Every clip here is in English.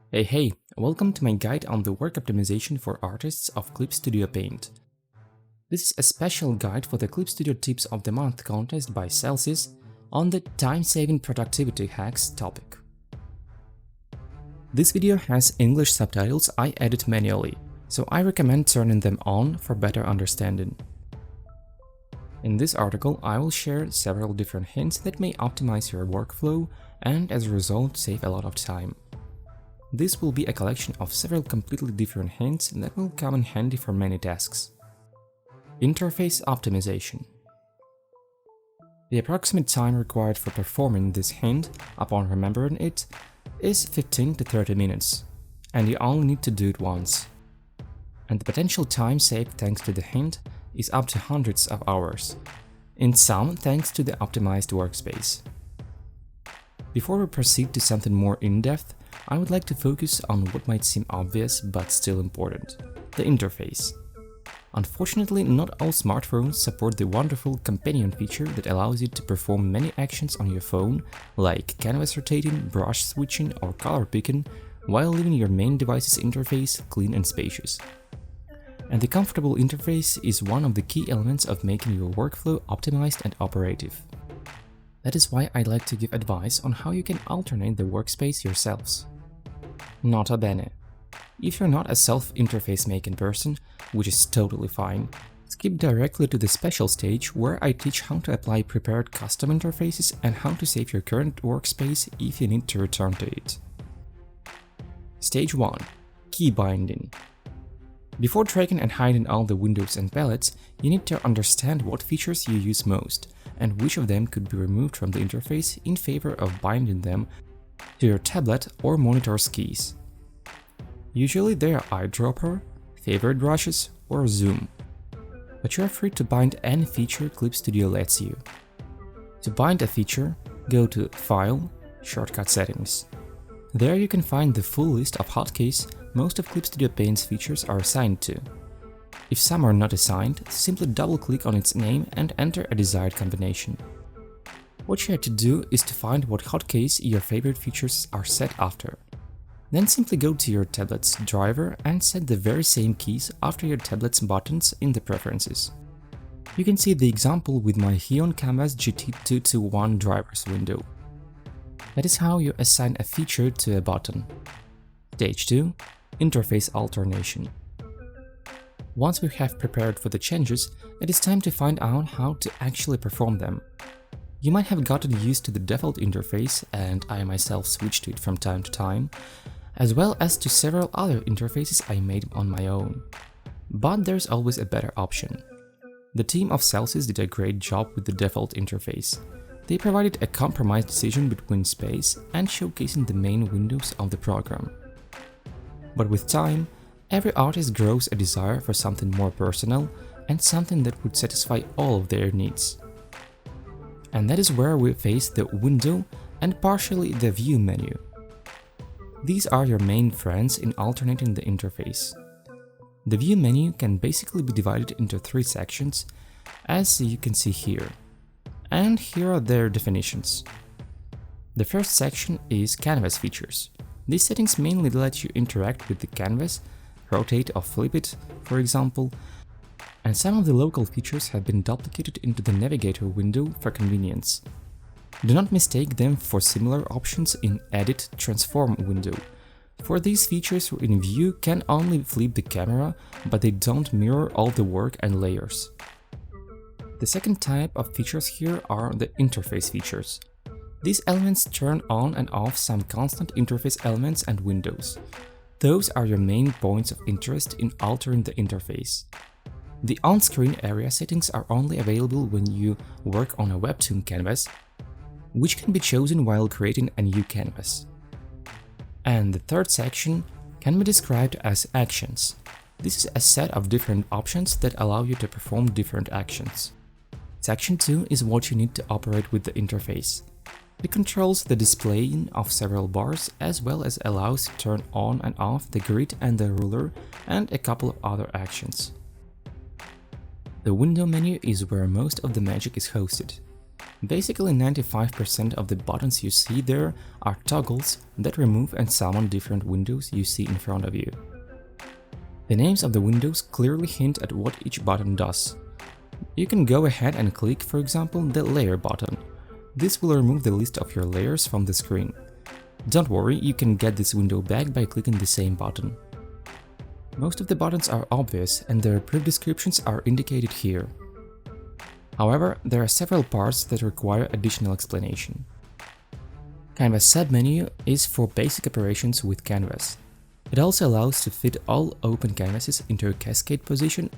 Hey, welcome to my guide on the work optimization for artists of Clip Studio Paint. This is a special guide for the Clip Studio Tips of the Month contest by Celsius on the time-saving productivity hacks topic. This video has English subtitles I edit manually, so I recommend turning them on for better understanding. In this article, I will share several different hints that may optimize your workflow and as a result save a lot of time. This will be a collection of several completely different hints that will come in handy for many tasks. Interface optimization. The approximate time required for performing this hint, upon remembering it, is 15 to 30 minutes, and you only need to do it once. And the potential time saved thanks to the hint is up to hundreds of hours, in some thanks to the optimized workspace. Before we proceed to something more in-depth, I would like to focus on what might seem obvious but still important: the interface. Unfortunately, not all smartphones support the wonderful companion feature that allows you to perform many actions on your phone, like canvas rotating, brush switching, or color picking, while leaving your main device's interface clean and spacious. And the comfortable interface is one of the key elements of making your workflow optimized and operative. That is why I like to give advice on how you can alternate the workspace yourselves. Nota bene. If you're not a self-interface making person, which is totally fine, skip directly to the special stage where I teach how to apply prepared custom interfaces and how to save your current workspace if you need to return to it. Stage 1. Key binding. Before dragging and hiding all the windows and palettes, you need to understand what features you use most, and which of them could be removed from the interface in favor of binding them to your tablet or monitor's keys. Usually they are eyedropper, favorite brushes, or zoom, but you are free to bind any feature Clip Studio lets you. To bind a feature, go to File, Shortcut Settings. There you can find the full list of hotkeys most of Clip Studio Paint's features are assigned to. If some are not assigned, simply double-click on its name and enter a desired combination. What you have to do is to find what hotkeys your favorite features are set after. Then simply go to your tablet's driver and set the very same keys after your tablet's buttons in the preferences. You can see the example with my Hion Canvas GT221 drivers window. That is how you assign a feature to a button. Stage 2. Interface alternation. Once we have prepared for the changes, it is time to find out how to actually perform them. You might have gotten used to the default interface, and I myself switch to it from time to time, as well as to several other interfaces I made on my own. But there's always a better option. The team of Celsius did a great job with the default interface. They provided a compromise decision between space and showcasing the main windows of the program. But with time, every artist grows a desire for something more personal and something that would satisfy all of their needs. And that is where we face the window and partially the view menu. These are your main friends in alternating the interface. The view menu can basically be divided into 3 sections, as you can see here. And here are their definitions. The first section is canvas features. These settings mainly let you interact with the canvas, rotate or flip it, for example, and some of the local features have been duplicated into the navigator window for convenience. Do not mistake them for similar options in Edit Transform window. For these features in View can only flip the camera, but they don't mirror all the work and layers. The second type of features here are the interface features. These elements turn on and off some constant interface elements and windows. Those are your main points of interest in altering the interface. The on-screen area settings are only available when you work on a webtoon canvas, which can be chosen while creating a new canvas. And the third section can be described as actions. This is a set of different options that allow you to perform different actions. Section 2 is what you need to operate with the interface. It controls the displaying of several bars as well as allows to turn on and off the grid and the ruler and a couple of other actions. The window menu is where most of the magic is hosted. Basically 95% of the buttons you see there are toggles that remove and summon different windows you see in front of you. The names of the windows clearly hint at what each button does. You can go ahead and click, for example, the layer button. This will remove the list of your layers from the screen. Don't worry, you can get this window back by clicking the same button. Most of the buttons are obvious and their brief descriptions are indicated here. However, there are several parts that require additional explanation. Canvas submenu is for basic operations with Canvas. It also allows to fit all open canvases into a cascade position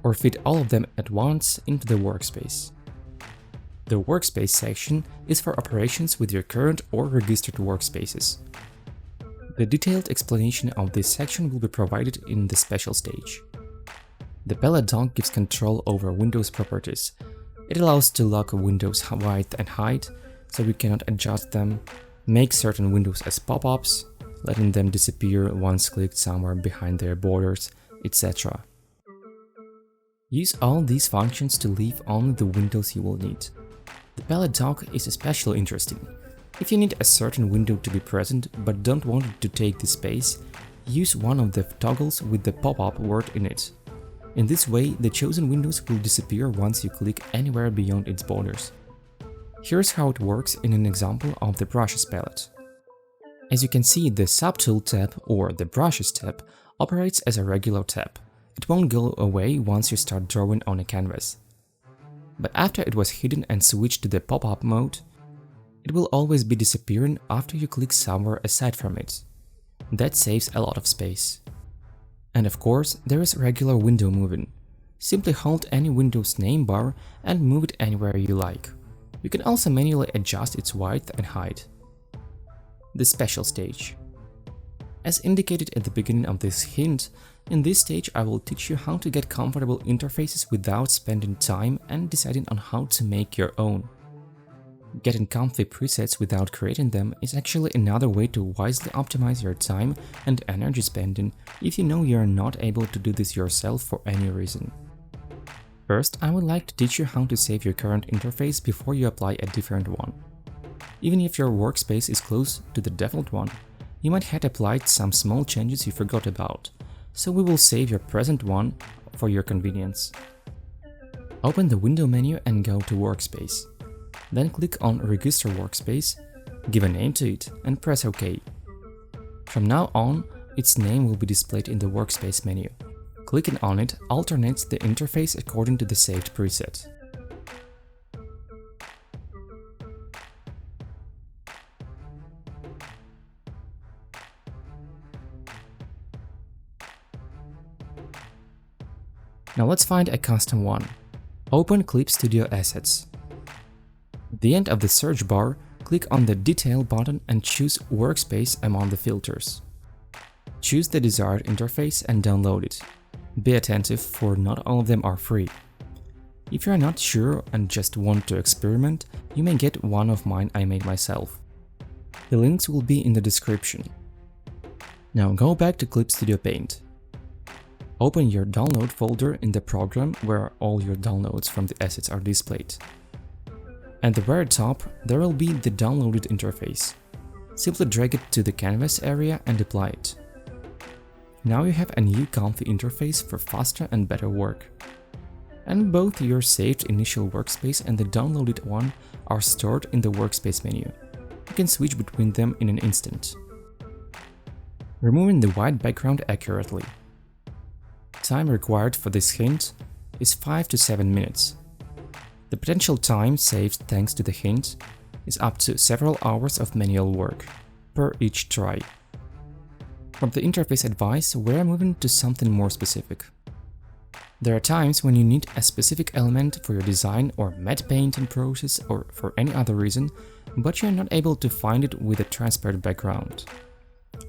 or fit all of them at once into the workspace. The workspace section is for operations with your current or registered workspaces. The detailed explanation of this section will be provided in the special stage. The palette dock gives control over Windows properties. It allows to lock Windows width and height, so we cannot adjust them, make certain windows as pop-ups, letting them disappear once clicked somewhere behind their borders, etc. Use all these functions to leave only the windows you will need. The palette dock is especially interesting. If you need a certain window to be present but don't want it to take the space, use one of the toggles with the pop-up word in it. In this way, the chosen windows will disappear once you click anywhere beyond its borders. Here's how it works in an example of the Brushes palette. As you can see, the Subtool tab or the Brushes tab operates as a regular tab. It won't go away once you start drawing on a canvas. But after it was hidden and switched to the pop-up mode, it will always be disappearing after you click somewhere aside from it. That saves a lot of space. And of course, there is regular window moving. Simply hold any window's name bar and move it anywhere you like. You can also manually adjust its width and height. The special stage. As indicated at the beginning of this hint, in this stage I will teach you how to get comfortable interfaces without spending time and deciding on how to make your own. Getting comfy presets without creating them is actually another way to wisely optimize your time and energy spending if you know you're not able to do this yourself for any reason. First, I would like to teach you how to save your current interface before you apply a different one. Even if your workspace is close to the default one, you might have applied some small changes you forgot about, so we will save your present one for your convenience. Open the window menu and go to Workspace. Then click on Register Workspace, give a name to it and press OK. From now on, its name will be displayed in the Workspace menu. Clicking on it alternates the interface according to the saved preset. Now let's find a custom one. Open Clip Studio Assets. At the end of the search bar, click on the Detail button and choose Workspace among the filters. Choose the desired interface and download it. Be attentive, for not all of them are free. If you are not sure and just want to experiment, you may get one of mine I made myself. The links will be in the description. Now go back to Clip Studio Paint. Open your download folder in the program where all your downloads from the assets are displayed. At the very top, there will be the downloaded interface. Simply drag it to the canvas area and apply it. Now you have a new comfy interface for faster and better work. And both your saved initial workspace and the downloaded one are stored in the Workspace menu. You can switch between them in an instant. Removing the white background accurately. Time required for this hint is 5 to 7 minutes. The potential time saved thanks to the hint is up to several hours of manual work per each try. From the interface advice, we're moving to something more specific. There are times when you need a specific element for your design or matte painting process or for any other reason, but you're not able to find it with a transparent background.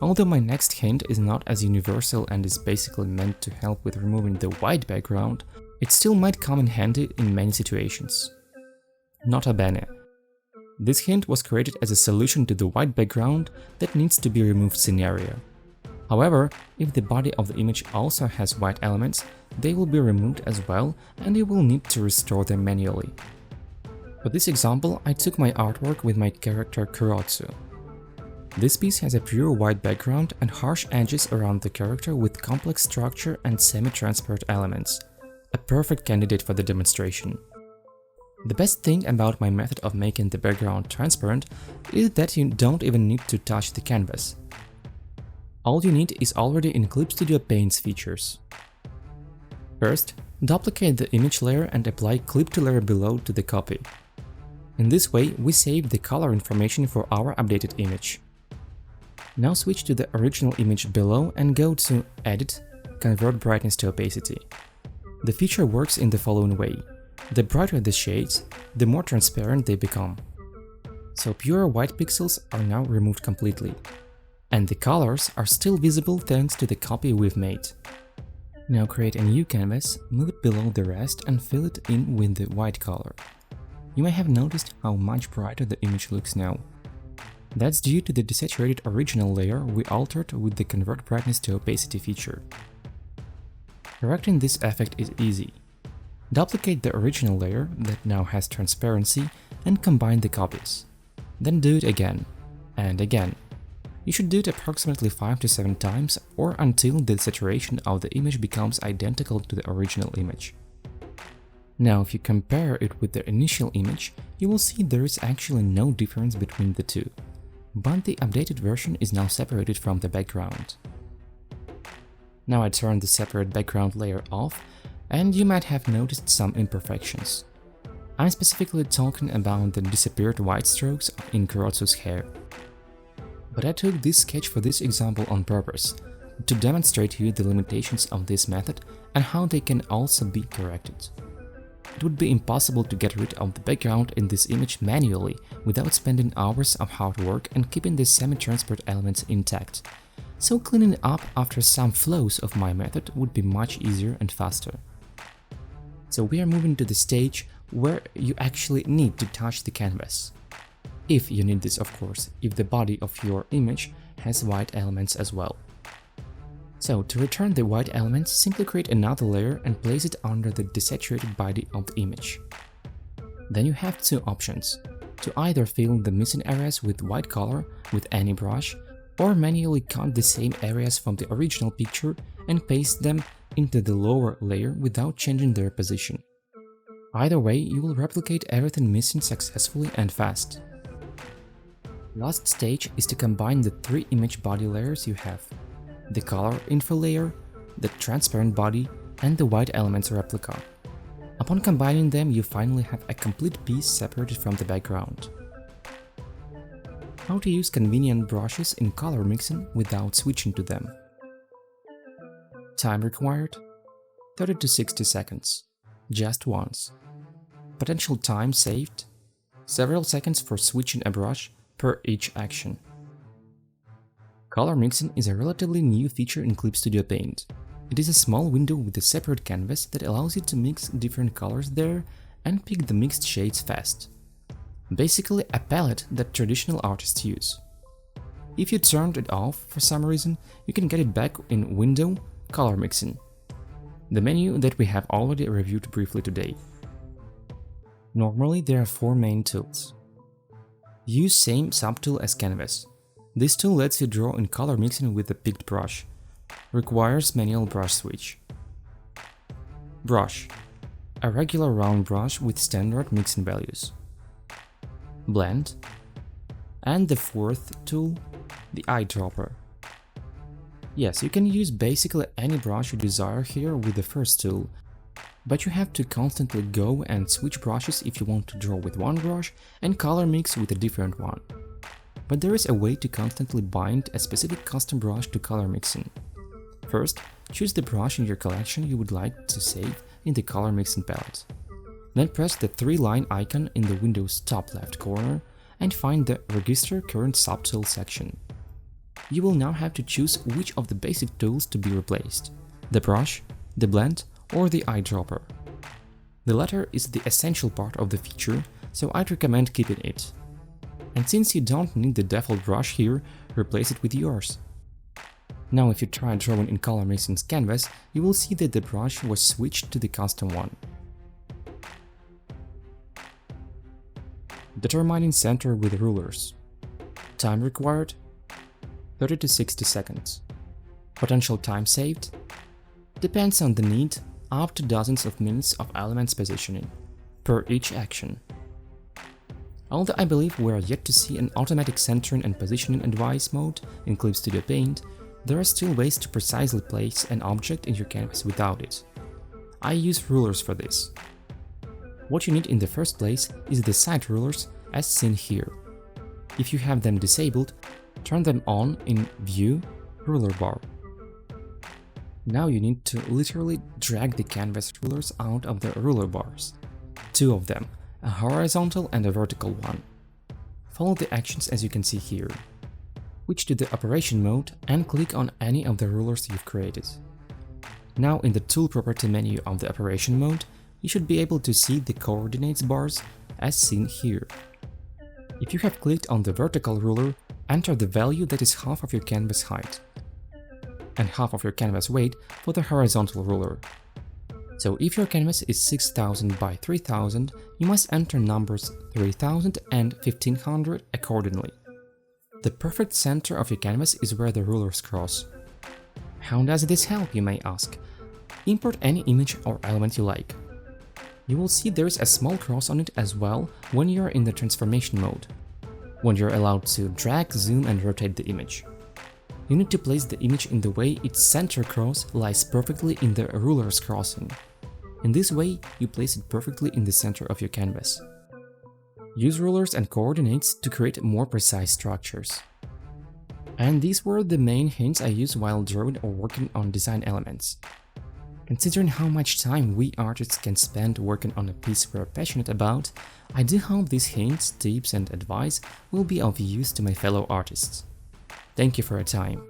Although my next hint is not as universal and is basically meant to help with removing the white background, it still might come in handy in many situations. Nota bene. This hint was created as a solution to the white background that needs to be removed scenario. However, if the body of the image also has white elements, they will be removed as well and you will need to restore them manually. For this example, I took my artwork with my character Kurotsu. This piece has a pure white background and harsh edges around the character with complex structure and semi-transparent elements, a perfect candidate for the demonstration. The best thing about my method of making the background transparent is that you don't even need to touch the canvas. All you need is already in Clip Studio Paint's features. First, duplicate the image layer and apply Clip to layer below to the copy. In this way, we save the color information for our updated image. Now switch to the original image below and go to Edit, Convert Brightness to Opacity. The feature works in the following way. The brighter the shades, the more transparent they become. So pure white pixels are now removed completely. And the colors are still visible thanks to the copy we've made. Now create a new canvas, move it below the rest and fill it in with the white color. You may have noticed how much brighter the image looks now. That's due to the desaturated original layer we altered with the Convert Brightness to Opacity feature. Correcting this effect is easy. Duplicate the original layer that now has transparency and combine the copies. Then do it again and again. You should do it approximately 5 to 7 times or until the saturation of the image becomes identical to the original image. Now if you compare it with the initial image, you will see there is actually no difference between the two. But the updated version is now separated from the background. Now I turn the separate background layer off and you might have noticed some imperfections. I'm specifically talking about the disappeared white strokes in Kurotsu's hair. But I took this sketch for this example on purpose, to demonstrate to you the limitations of this method and how they can also be corrected. It would be impossible to get rid of the background in this image manually without spending hours of hard work and keeping the semi-transparent elements intact. So cleaning up after some flows of my method would be much easier and faster. So we are moving to the stage where you actually need to touch the canvas. If you need this, of course, if the body of your image has white elements as well. So to return the white elements, simply create another layer and place it under the desaturated body of the image. Then you have two options, to either fill the missing areas with white color with any brush, or manually cut the same areas from the original picture and paste them into the lower layer without changing their position. Either way, you will replicate everything missing successfully and fast. Last stage is to combine the three image body layers you have: the color info layer, the transparent body, and the white elements replica. Upon combining them, you finally have a complete piece separated from the background. How to use convenient brushes in color mixing without switching to them. Time required: 30 to 60 seconds, just once. Potential time saved: several seconds for switching a brush per each action. Color mixing is a relatively new feature in Clip Studio Paint. It is a small window with a separate canvas that allows you to mix different colors there and pick the mixed shades fast. Basically a palette that traditional artists use. If you turned it off for some reason, you can get it back in Window, Color Mixing, the menu that we have already reviewed briefly today. Normally there are 4 main tools. Use same subtool as canvas. This tool lets you draw in color mixing with a picked brush. Requires manual brush switch. Brush: a regular round brush with standard mixing values. Blend. And the 4th tool, the eyedropper. Yes, you can use basically any brush you desire here with the first tool, but you have to constantly go and switch brushes if you want to draw with one brush and color mix with a different one. But there is a way to constantly bind a specific custom brush to color mixing. First, choose the brush in your collection you would like to save in the color mixing palette. Then press the 3-line icon in the window's top left corner and find the Register Current Subtool section. You will now have to choose which of the basic tools to be replaced: the brush, the blend, or the eyedropper. The latter is the essential part of the feature, so I'd recommend keeping it. And since you don't need the default brush here, replace it with yours. Now if you try drawing in color mixing's canvas, you will see that the brush was switched to the custom one. Determining center with rulers. Time required 30 to 60 seconds. Potential time saved depends on the need, up to dozens of minutes of elements positioning per each action. Although I believe we are yet to see an automatic centering and positioning advice mode in Clip Studio Paint, there are still ways to precisely place an object in your canvas without it. I use rulers for this. What you need in the first place is the side rulers as seen here. If you have them disabled, turn them on in View, Ruler Bar. Now you need to literally drag the canvas rulers out of the ruler bars. Two of them, a horizontal and a vertical one. Follow the actions as you can see here. Switch to the operation mode and click on any of the rulers you've created. Now in the Tool Property menu of the operation mode, you should be able to see the coordinates bars as seen here. If you have clicked on the vertical ruler, enter the value that is half of your canvas height and half of your canvas weight for the horizontal ruler. So if your canvas is 6000 by 3000, you must enter numbers 3000 and 1500 accordingly. The perfect center of your canvas is where the rulers cross. How does this help, you may ask? Import any image or element you like. You will see there is a small cross on it as well when you are in the transformation mode, when you're allowed to drag, zoom and rotate the image. You need to place the image in the way its center cross lies perfectly in the ruler's crossing. In this way, you place it perfectly in the center of your canvas. Use rulers and coordinates to create more precise structures. And these were the main hints I used while drawing or working on design elements. Considering how much time we artists can spend working on a piece we're passionate about, I do hope these hints, tips and advice will be of use to my fellow artists. Thank you for your time.